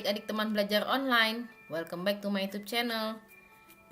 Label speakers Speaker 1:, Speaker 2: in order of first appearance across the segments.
Speaker 1: adik-adik teman belajar online. Welcome back to my YouTube channel.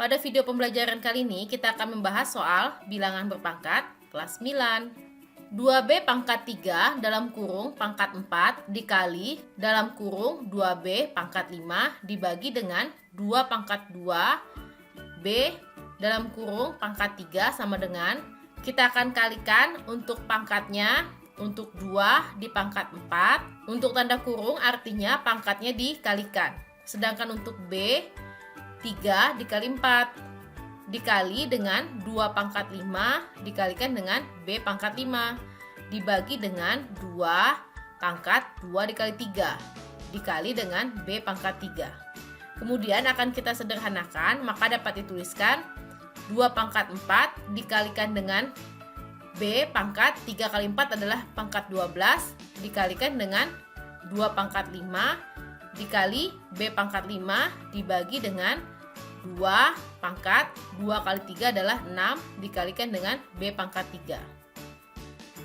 Speaker 1: Pada video pembelajaran kali ini kita akan membahas soal bilangan berpangkat kelas 9. 2B pangkat 3 dalam kurung pangkat 4 dikali dalam kurung 2B pangkat 5 dibagi dengan 2 pangkat 2 B dalam kurung pangkat 3 sama dengan, kita akan kalikan untuk pangkatnya. Untuk 2 di pangkat 4, untuk tanda kurung artinya pangkatnya dikalikan. Sedangkan untuk B, 3 dikali 4 dikali dengan 2 pangkat 5 dikalikan dengan B pangkat 5 dibagi dengan 2 pangkat 2 dikali 3 dikali dengan B pangkat 3. Kemudian akan kita sederhanakan, maka dapat dituliskan 2 pangkat 4 dikalikan dengan B pangkat 3 kali 4 adalah pangkat 12 dikalikan dengan 2 pangkat 5 dikali B pangkat 5 dibagi dengan 2 pangkat 2 kali 3 adalah 6 dikalikan dengan B pangkat 3.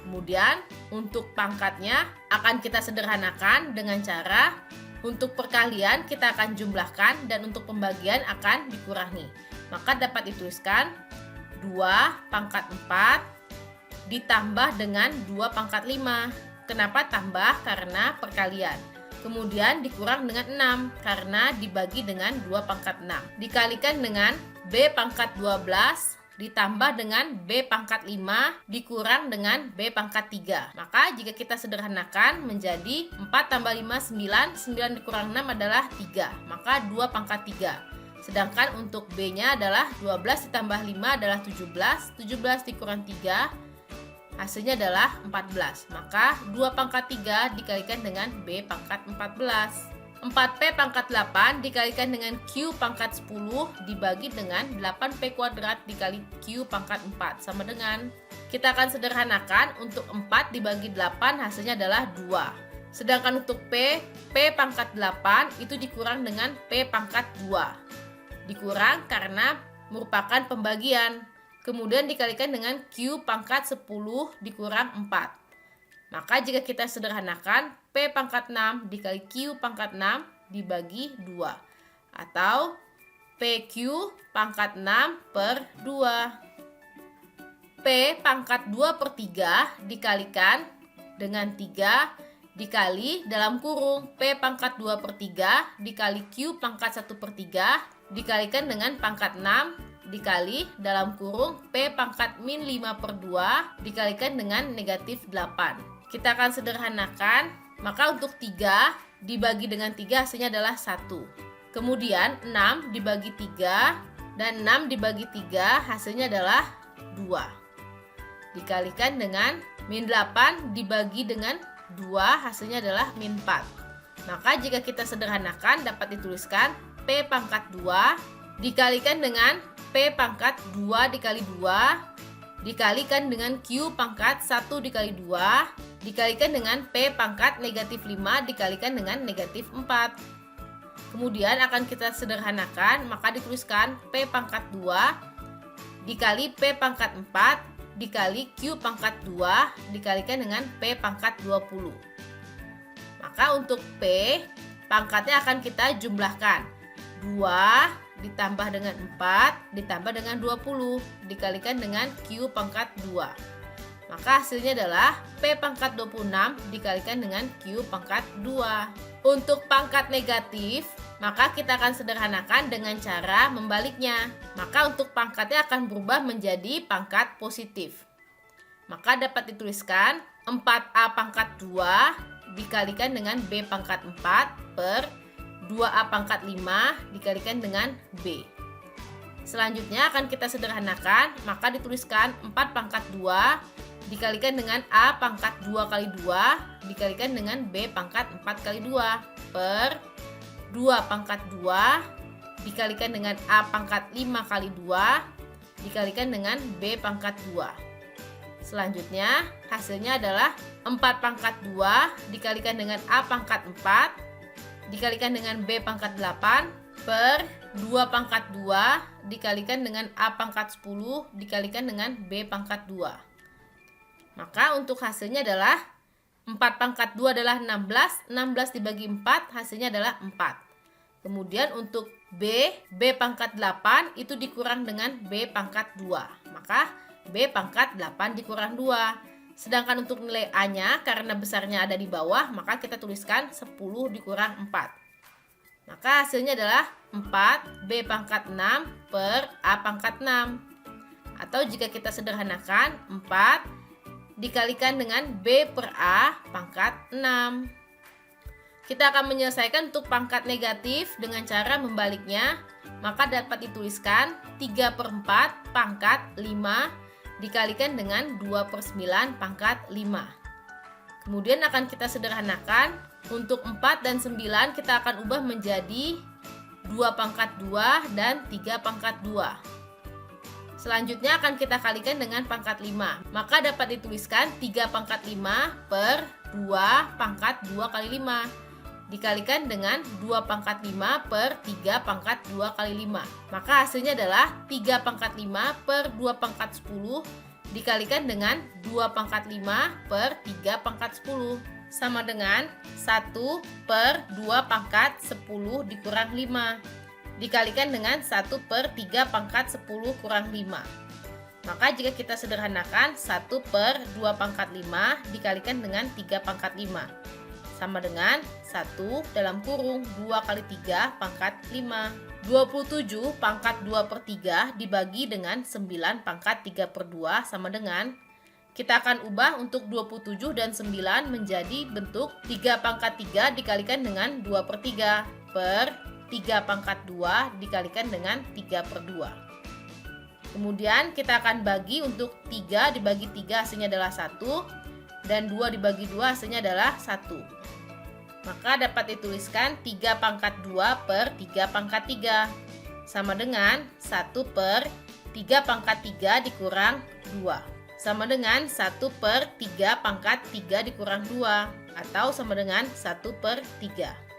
Speaker 1: Kemudian untuk pangkatnya akan kita sederhanakan dengan cara untuk perkalian kita akan jumlahkan dan untuk pembagian akan dikurangi. Maka dapat dituliskan 2 pangkat 4 ditambah dengan 2 pangkat 5. Kenapa tambah? Karena perkalian. Kemudian dikurang dengan 6 karena dibagi dengan 2 pangkat 6. Dikalikan dengan B pangkat 12 ditambah dengan B pangkat 5 dikurang dengan B pangkat 3. Maka jika kita sederhanakan menjadi 4 tambah 5 9, 9 dikurang 6 adalah 3. Maka 2 pangkat 3. Sedangkan untuk B-nya adalah 12 ditambah 5 adalah 17. 17 dikurang 3 hasilnya adalah 14. Maka 2 pangkat 3 dikalikan dengan B pangkat 14. 4P pangkat 8 dikalikan dengan Q pangkat 10 dibagi dengan 8P kuadrat dikali Q pangkat 4 sama dengan, kita akan sederhanakan untuk 4 dibagi 8 hasilnya adalah 2. Sedangkan untuk P pangkat 8 itu dikurang dengan P pangkat 2. Dikurang karena merupakan pembagian. Kemudian dikalikan dengan Q pangkat 10 dikurang 4. Maka jika kita sederhanakan, P pangkat 6 dikali Q pangkat 6 dibagi 2. Atau PQ pangkat 6 per 2. P pangkat 2 per 3 dikalikan dengan 3 dikali dalam kurung P pangkat 2 per 3 dikali Q pangkat 1 per 3 dikalikan dengan pangkat 6 dikali dalam kurung P pangkat min 5 per 2 dikalikan dengan negatif 8. Kita akan sederhanakan, maka untuk 3 dibagi dengan 3 hasilnya adalah 1. Kemudian 6 dibagi 3 dan 6 dibagi 3 hasilnya adalah 2. Dikalikan dengan min 8 dibagi dengan 2 hasilnya adalah min 4. Maka jika kita sederhanakan dapat dituliskan P pangkat 2 dikalikan dengan P pangkat 2 dikali 2 dikalikan dengan Q pangkat 1 dikali 2 dikalikan dengan P pangkat negatif 5 dikalikan dengan negatif 4. Kemudian akan kita sederhanakan, maka dituliskan P pangkat 2 dikali P pangkat 4 dikali Q pangkat 2 dikalikan dengan P pangkat 20. Maka untuk P pangkatnya akan kita jumlahkan 2 ditambah dengan 4 ditambah dengan 20 dikalikan dengan Q pangkat 2. Maka hasilnya adalah P pangkat 26 dikalikan dengan Q pangkat 2. Untuk pangkat negatif, maka kita akan sederhanakan dengan cara membaliknya. Maka untuk pangkatnya akan berubah menjadi pangkat positif. Maka dapat dituliskan 4A pangkat 2 dikalikan dengan B pangkat 4 per 2A pangkat 5 dikalikan dengan B. Selanjutnya akan kita sederhanakan, maka dituliskan 4 pangkat 2 dikalikan dengan A pangkat 2 kali 2 dikalikan dengan B pangkat 4 kali 2 per 2 pangkat 2 dikalikan dengan A pangkat 5 kali 2 dikalikan dengan B pangkat 2. Selanjutnya hasilnya adalah 4 pangkat 2 dikalikan dengan A pangkat 4 dikalikan dengan B pangkat 8 per 2 pangkat 2 dikalikan dengan A pangkat 10 dikalikan dengan B pangkat 2. Maka untuk hasilnya adalah 4 pangkat 2 adalah 16. 16 dibagi 4 hasilnya adalah 4. Kemudian untuk B pangkat 8 itu dikurang dengan B pangkat 2. Maka B pangkat 8 dikurang 2. Sedangkan untuk nilai A-nya karena besarnya ada di bawah, maka kita tuliskan 10 dikurang 4. Maka hasilnya adalah 4 B pangkat 6 per A pangkat 6. Atau jika kita sederhanakan, 4 dikalikan dengan B per A pangkat 6. Kita akan menyelesaikan untuk pangkat negatif dengan cara membaliknya. Maka dapat dituliskan 3 per 4 pangkat 5 dikalikan dengan 2 per 9 pangkat 5. Kemudian akan kita sederhanakan. Untuk 4 dan 9 kita akan ubah menjadi 2 pangkat 2 dan 3 pangkat 2. Selanjutnya akan kita kalikan dengan pangkat 5. Maka dapat dituliskan 3 pangkat 5 per 2 pangkat 2 kali 5. Dikalikan dengan 2 pangkat 5 per 3 pangkat 2 kali 5. Maka hasilnya adalah 3 pangkat 5 per 2 pangkat 10 dikalikan dengan 2 pangkat 5 per 3 pangkat 10. Sama dengan 1 per 2 pangkat 10 dikurang 5. Dikalikan dengan 1 per 3 pangkat 10 kurang 5. Maka jika kita sederhanakan 1 per 2 pangkat 5 dikalikan dengan 3 pangkat 5. Sama dengan 1 dalam kurung 2 kali 3 pangkat 5. 27 pangkat 2 per 3 dibagi dengan 9 pangkat 3 per 2 sama dengan, kita akan ubah untuk 27 dan 9 menjadi bentuk 3 pangkat 3 dikalikan dengan 2 per 3 per 3 pangkat 2 dikalikan dengan 3 per 2. Kemudian kita akan bagi untuk 3 dibagi 3 hasilnya adalah 1. Dan 2 dibagi 2 hasilnya adalah 1. Maka dapat dituliskan 3 pangkat 2 per 3 pangkat 3. Sama dengan 1 per 3 pangkat 3 dikurang 2. Sama dengan 1 per 3 pangkat 3 dikurang 2. Atau sama dengan 1 per 3.